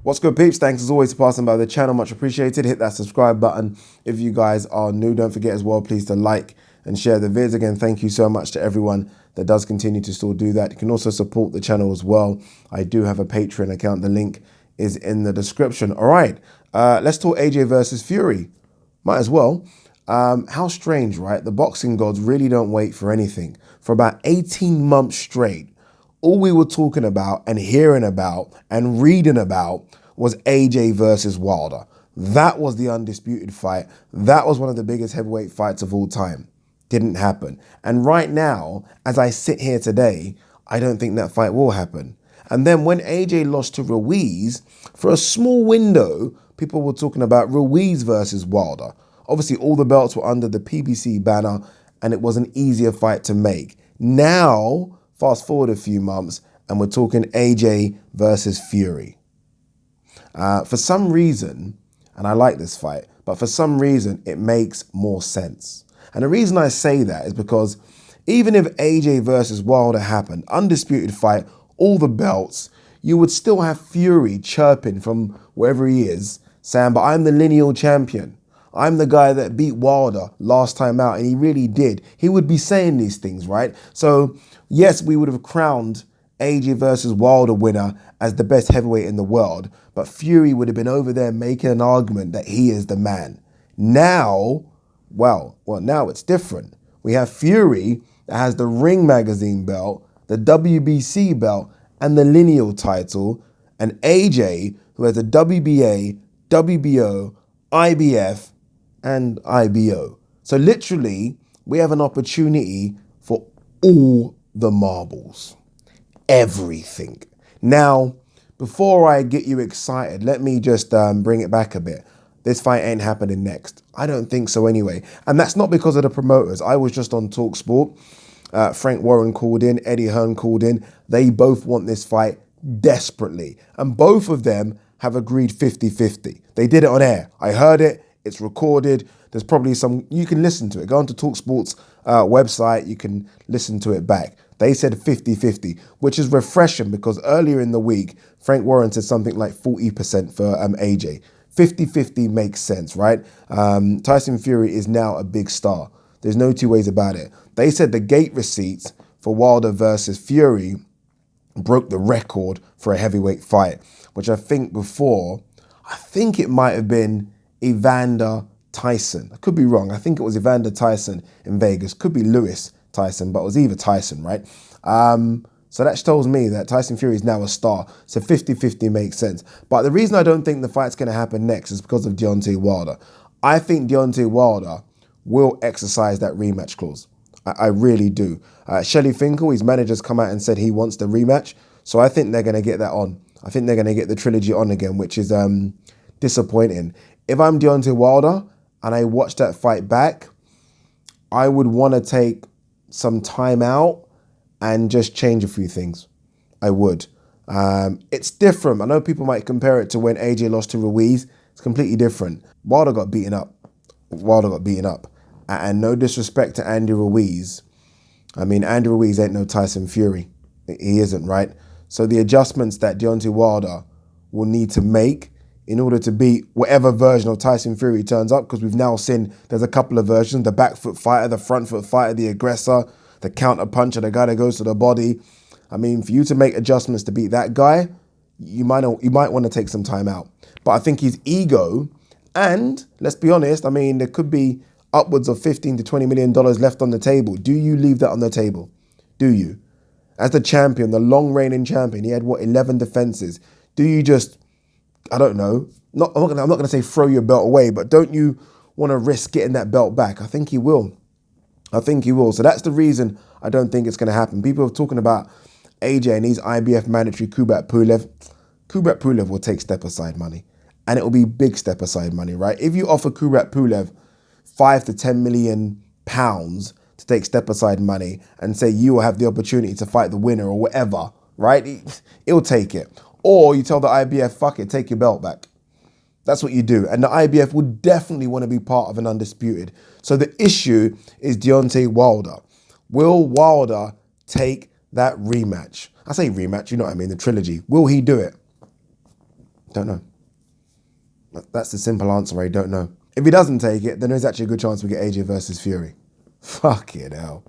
What's good, peeps? Thanks as always for passing by the channel. Much appreciated. Hit that subscribe button if you guys are new. Don't forget as well, please, to like and share the vids. Again, thank you so much to everyone that does continue to still do that. You can also support the channel as well. I do have a Patreon account. The link is in the description. All right, let's talk AJ versus Fury. Might as well. How strange, right? The boxing gods really don't wait for anything. For about 18 months straight, all we were talking about and hearing about and reading about was AJ versus Wilder. That was the undisputed fight. That was one of the biggest heavyweight fights of all time. Didn't happen. And right now, as I sit here today, I don't think that fight will happen. And then when AJ lost to Ruiz, for a small window, people were talking about Ruiz versus Wilder. Obviously, all the belts were under the PBC banner, and it was an easier fight to make. Now, fast forward a few months, and we're talking AJ versus Fury. For some reason, and I like this fight, but for some reason, it makes more sense. And the reason I say that is because even if AJ versus Wilder happened, undisputed fight, all the belts, you would still have Fury chirping from wherever he is, saying, but I'm the lineal champion. I'm the guy that beat Wilder last time out, and he really did. He would be saying these things, right? So, yes, we would have crowned AJ versus Wilder winner as the best heavyweight in the world, but Fury would have been over there making an argument that he is the man. Now, well, now it's different. We have Fury that has the Ring Magazine belt, the WBC belt, and the lineal title, and AJ, who has the WBA, WBO, IBF, and IBO. So literally, we have an opportunity for all the marbles. Everything. Now, before I get you excited, let me just bring it back a bit. This fight ain't happening next. I don't think so anyway. And that's not because of the promoters. I was just on TalkSport. Frank Warren called in, Eddie Hearn called in. They both want this fight desperately. And both of them have agreed 50-50. They did it on air. I heard it. It's recorded. There's probably some, you can listen to it. Go onto TalkSport's website. You can listen to it back. They said 50-50, which is refreshing because earlier in the week, Frank Warren said something like 40% for AJ. 50-50 makes sense, right? Tyson Fury is now a big star. There's no two ways about it. They said the gate receipts for Wilder versus Fury broke the record for a heavyweight fight, which I think before, I think it might have been Evander Tyson. I could be wrong. I think it was Evander Tyson in Vegas. Could be Lewis Tyson, but it was either Tyson, right? So that tells me that Tyson Fury is now a star. So 50-50 makes sense. But the reason I don't think the fight's going to happen next is because of Deontay Wilder. I think Deontay Wilder will exercise that rematch clause. I really do. Shelly Finkel, his manager's come out and said he wants the rematch. So I think they're going to get that on. I think they're going to get the trilogy on again, which is disappointing. If I'm Deontay Wilder and I watch that fight back, I would want to take some time out and just change a few things. I would. It's different. I know people might compare it to when AJ lost to Ruiz. It's completely different. Wilder got beaten up. And no disrespect to Andy Ruiz. I mean, Andy Ruiz ain't no Tyson Fury. He isn't, right? So the adjustments that Deontay Wilder will need to make in order to beat whatever version of Tyson Fury turns up, because we've now seen there's a couple of versions, the back foot fighter, the front foot fighter, the aggressor, the counter puncher, the guy that goes to the body. I mean, for you to make adjustments to beat that guy, you might want to take some time out. But I think his ego, and let's be honest, I mean, there could be upwards of $15 to $20 million left on the table. Do you leave that on the table? Do you? As the champion, the long reigning champion, he had 11 defenses. Do you just, I don't know, I'm not gonna say throw your belt away, but don't you want to risk getting that belt back? I think he will. So that's the reason I don't think it's going to happen. People are talking about AJ and his IBF mandatory Kubrat Pulev. Kubrat Pulev will take step-aside money, and it will be big step-aside money, right? If you offer Kubrat Pulev 5 to 10 million pounds to take step-aside money and say you will have the opportunity to fight the winner or whatever, right? He'll take it. Or you tell the IBF, fuck it, take your belt back. That's what you do. And the IBF would definitely want to be part of an undisputed. So the issue is Deontay Wilder. Will Wilder take that rematch? I say rematch, you know what I mean, the trilogy. Will he do it? Don't know. That's the simple answer. I don't know. If he doesn't take it, then there's actually a good chance we get AJ versus Fury. Fucking hell.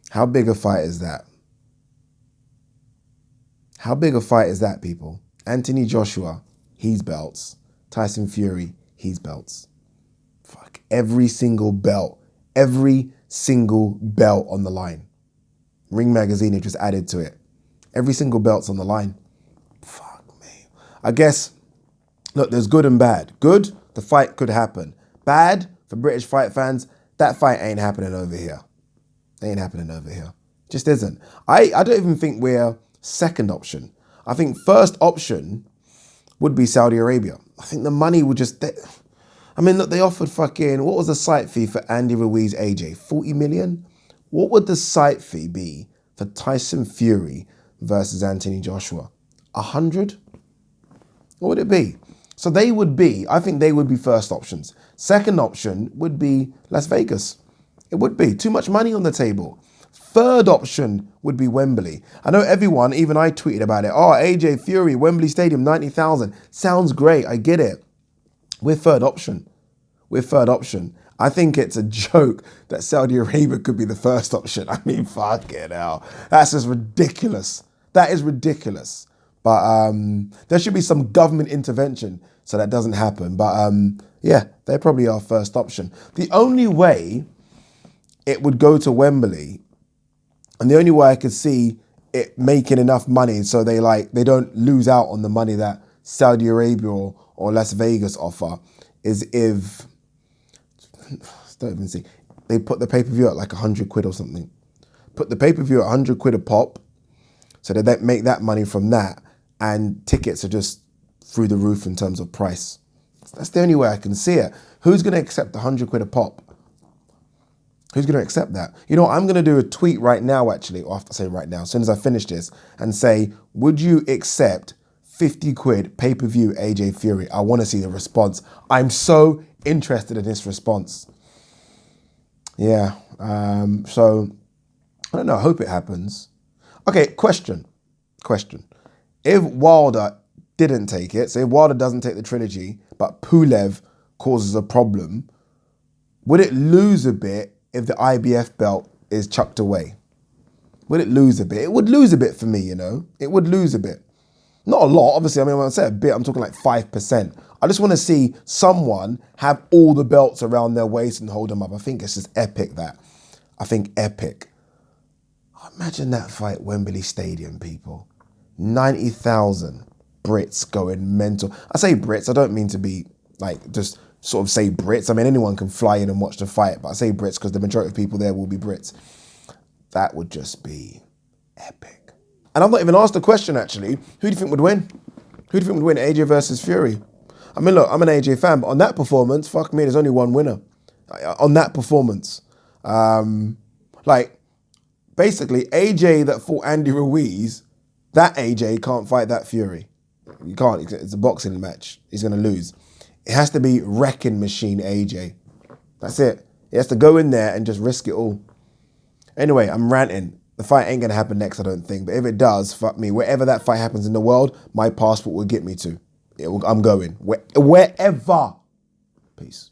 How big a fight is that? How big a fight is that, people? Anthony Joshua, he's belts. Tyson Fury, he's belts. Fuck. Every single belt on the line. Ring Magazine have just added to it. Every single belt's on the line. Fuck me. I guess, look, there's good and bad. Good, the fight could happen. Bad, for British fight fans, that fight ain't happening over here. Ain't happening over here. Just isn't. I don't even think we're second option. I think first option would be Saudi Arabia. I think the money would just... I mean, look, they offered fucking... What was the site fee for Andy Ruiz AJ? 40 million? What would the site fee be for Tyson Fury versus Anthony Joshua? 100? What would it be? So they would be... I think they would be first options. Second option would be Las Vegas. It would be. Too much money on the table. Third option would be Wembley. I know everyone, even I tweeted about it. Oh, AJ Fury, Wembley Stadium, 90,000. Sounds great. I get it. We're third option. We're third option. I think it's a joke that Saudi Arabia could be the first option. I mean, fucking hell. That's just ridiculous. That is ridiculous. But there should be some government intervention so that doesn't happen. But yeah, they probably are first option. The only way it would go to Wembley, and the only way I could see it making enough money so they don't lose out on the money that Saudi Arabia or Las Vegas offer, is if, don't even see, they put the pay-per-view at like 100 quid or something. Put the pay-per-view at 100 quid a pop, so they don't make that money from that, and tickets are just through the roof in terms of price. That's the only way I can see it. Who's going to accept 100 quid a pop? Who's going to accept that? You know, I'm going to do a tweet right now, actually, or I have to say right now, as soon as I finish this, and say, would you accept 50 quid pay-per-view AJ Fury? I want to see the response. I'm so interested in this response. Yeah. So, I don't know. I hope it happens. Okay, question. If Wilder didn't take it, so if Wilder doesn't take the trilogy, but Pulev causes a problem, would it lose a bit if the IBF belt is chucked away? Would it lose a bit? It would lose a bit for me, you know? It would lose a bit. Not a lot, obviously. I mean, when I say a bit, I'm talking like 5%. I just want to see someone have all the belts around their waist and hold them up. I think it's just epic, that. I think epic. Imagine that fight, Wembley Stadium, people. 90,000 Brits going mental. I say Brits, I don't mean to be like just sort of say Brits. I mean, anyone can fly in and watch the fight, but I say Brits because the majority of people there will be Brits. That would just be epic. And I've not even asked the question, actually. Who do you think would win? Who do you think would win, AJ versus Fury? I mean, look, I'm an AJ fan, but on that performance, fuck me, there's only one winner. On that performance. Basically, AJ that fought Andy Ruiz, that AJ can't fight that Fury. You can't. It's a boxing match. He's going to lose. It has to be Wrecking Machine AJ. That's it. He has to go in there and just risk it all. Anyway, I'm ranting. The fight ain't going to happen next, I don't think. But if it does, fuck me. Wherever that fight happens in the world, my passport will get me to. I'm going. Wherever. Peace.